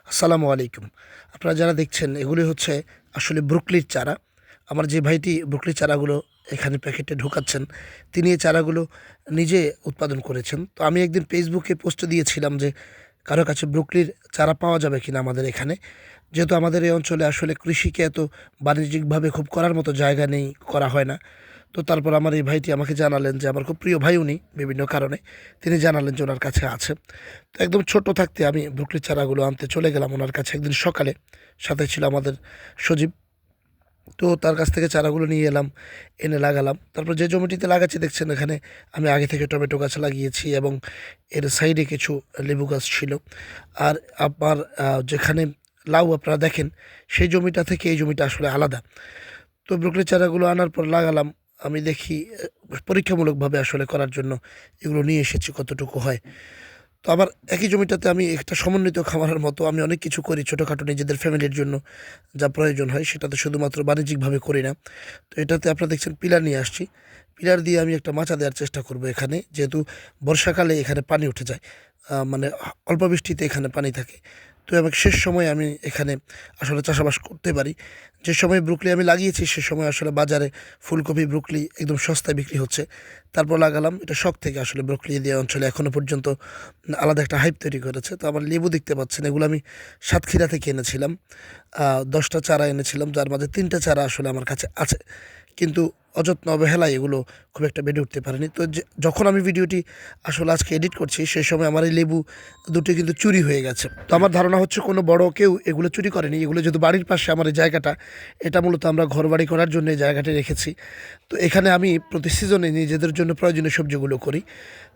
আসসালামু আলাইকুম। আপনারা যারা দেখছেন এগুলি হচ্ছে আসলে ব্রুকলির চারা। আমার যে ভাইটি ব্রুকলির চারাগুলো এখানে প্যাকেটে ঢোকাচ্ছেন, তিনি এই চারাগুলো নিজে উৎপাদন করেছেন। তো আমি একদিন ফেসবুকে পোস্ট দিয়েছিলাম যে কারো কাছে ব্রুকলির চারা পাওয়া যাবে কিনা আমাদের এখানে। যেহেতু আমাদের এই অঞ্চলে আসলে কৃষিকে এত বাণিজ্যিকভাবে খুব করার মতো জায়গা নেই, করা হয় না। তো তারপর আমার এই ভাইটি আমাকে জানালেন যে আমার খুব প্রিয় ভাই উনি বিভিন্ন কারণে। তিনি জানালেন যে ওনার কাছে আছে। তো একদম ছোট থাকতে আমি ব্রুকলির চারাগুলো আনতে চলে গেলাম ওনার কাছে একদিন সকালে। সাথে ছিল আমাদের সজীব। তো তার কাছ থেকে চারাগুলো নিয়ে এলাম, এনে লাগালাম। তারপর যে জমিটিতে লাগাচ্ছি দেখছেন এখানে আমি আগে থেকে টমেটো গাছ লাগিয়েছি এবং এর সাইডে কিছু লেবু গাছ ছিল। আর আমার যেখানে লাউ আপনারা দেখেন সেই জমিটা থেকে এই জমিটা আসলে আলাদা। তো ব্রোকলি চারাগুলো আনার পর লাগালাম। আমি দেখি পরীক্ষামূলকভাবে আসলে করার জন্য এগুলো নিয়ে এসেছি কতটুকু হয়। তো আবার একই জমিটাতে আমি একটা সমন্বিত খামারের মতো আমি অনেক কিছু করি ছোটোখাটো নিজেদের ফ্যামিলির জন্য যা প্রয়োজন হয়, সেটাতে শুধুমাত্র বাণিজ্যিকভাবে করি না। তো এটাতে আপনারা দেখছেন পিলার নিয়ে আসছি। পিলার দিয়ে আমি একটা মাচা দেওয়ার চেষ্টা করব এখানে, যেহেতু বর্ষাকালে এখানে পানি উঠে যায়। মানে অল্প বৃষ্টিতে এখানে পানি থাকে। তো আমি শেষ সময়ে আমি এখানে আসলে চাষাবাস করতে পারি। যে সময় ব্রুকলি আমি লাগিয়েছি সে সময় আসলে বাজারে ফুলকপি ব্রুকলি একদম সস্তায় বিক্রি হচ্ছে। তারপর লাগালাম, এটা শখ থেকে আসলে ব্রুকলি দিয়ে অঞ্চলে এখনও পর্যন্ত আলাদা একটা হাইপ তৈরি করেছে। তো আমার লেবু দেখতে পাচ্ছেন, এগুলো আমি সাতক্ষীরা থেকে এনেছিলাম। 10টা চারা এনেছিলাম, যার মাঝে 3টা চারা আসলে আমার কাছে আছে, কিন্তু অযত্ন অবহেলায় এগুলো খুব একটা বেড়ে উঠতে পারেনি। তো যখন আমি ভিডিওটি আসলে আজকে এডিট করছি সেই সময় আমার এই লেবু দুটি কিন্তু চুরি হয়ে গেছে। তো আমার ধারণা হচ্ছে কোনো বড় কেউ এগুলো চুরি করেনি। এগুলো যেহেতু বাড়ির পাশে আমার এই জায়গাটা, এটা মূলত আমরা ঘরবাড়ি করার জন্য এই জায়গাটি রেখেছি। তো এখানে আমি প্রতি সিজনে নিজেদের জন্য প্রয়োজনীয় সবজিগুলো করি।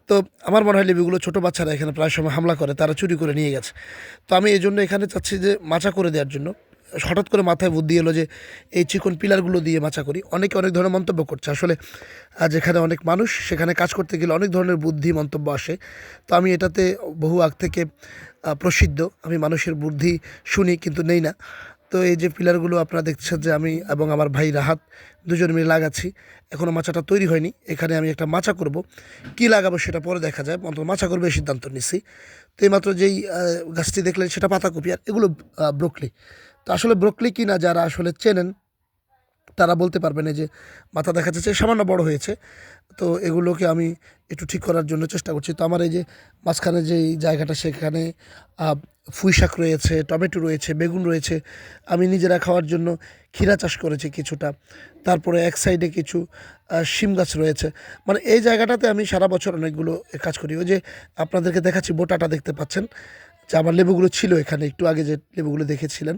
তো আমার মনে হয় লেবুগুলো ছোটো বাচ্চারা এখানে প্রায় সময় হামলা করে, তারা চুরি করে নিয়ে গেছে। তো আমি এই জন্য এখানে চাচ্ছি যে মাচা করে দেওয়ার জন্য। হঠাৎ করে মাথায় বুদ্ধি এলো যে এই চিকন পিলারগুলো দিয়ে মাচা করি। অনেকে অনেক ধরনের মন্তব্য করছে আসলে। যেখানে অনেক মানুষ সেখানে কাজ করতে গেলে অনেক ধরনের বুদ্ধি মন্তব্য আসে। তো আমি এটাতে বহু আগ থেকে প্রসিদ্ধ। আমি মানুষের বুদ্ধি শুনি কিন্তু নেই না। তো এই যে পিলারগুলো আপনারা দেখছেন যে আমি এবং আমার ভাই রাহাত দুজন মিলে লাগাচ্ছি। এখনও মাচাটা তৈরি হয়নি। এখানে আমি একটা মাচা করব। কী লাগাবো সেটা পরে দেখা যায়। অন্তত মাচা করবে এই সিদ্ধান্ত নিচ্ছি। তো এইমাত্র যেই গাছটি দেখলেন সেটা পাতাকপি, আর এগুলো ব্রোকলি। তো আসলে ব্রোকলি কিনা যারা আসলে চেনেন তারা বলতে পারবেন এই যে মাথা দেখা যাচ্ছে সামান্য বড় হয়েছে। তো এগুলোকে আমি একটু ঠিক করার জন্য চেষ্টা করছি। তো আমার এই যে মাঝখানে যেই জায়গাটা সেখানে পুঁই শাক রয়েছে, টমেটো রয়েছে, বেগুন রয়েছে। আমি নিজেরা খাওয়ার জন্য ক্ষীরা চাষ করেছি কিছুটা। তারপরে এক সাইডে কিছু শিম গাছ রয়েছে। মানে এই জায়গাটাতে আমি সারা বছর অনেকগুলো কাজ করি। ওই যে আপনাদেরকে দেখাচ্ছি বোটাটা দেখতে পাচ্ছেন যে আমার লেবুগুলো ছিল এখানে, একটু আগে যে লেবুগুলো দেখেছিলেন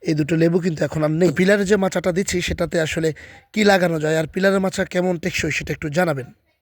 এই দুটো লেবু কিন্তু এখন আর নেই। পিলারের যে মাচাটা দিচ্ছি সেটাতে আসলে কি লাগানো যায় আর পিলারের মাচা কেমন টেকসই সেটা একটু জানাবেন।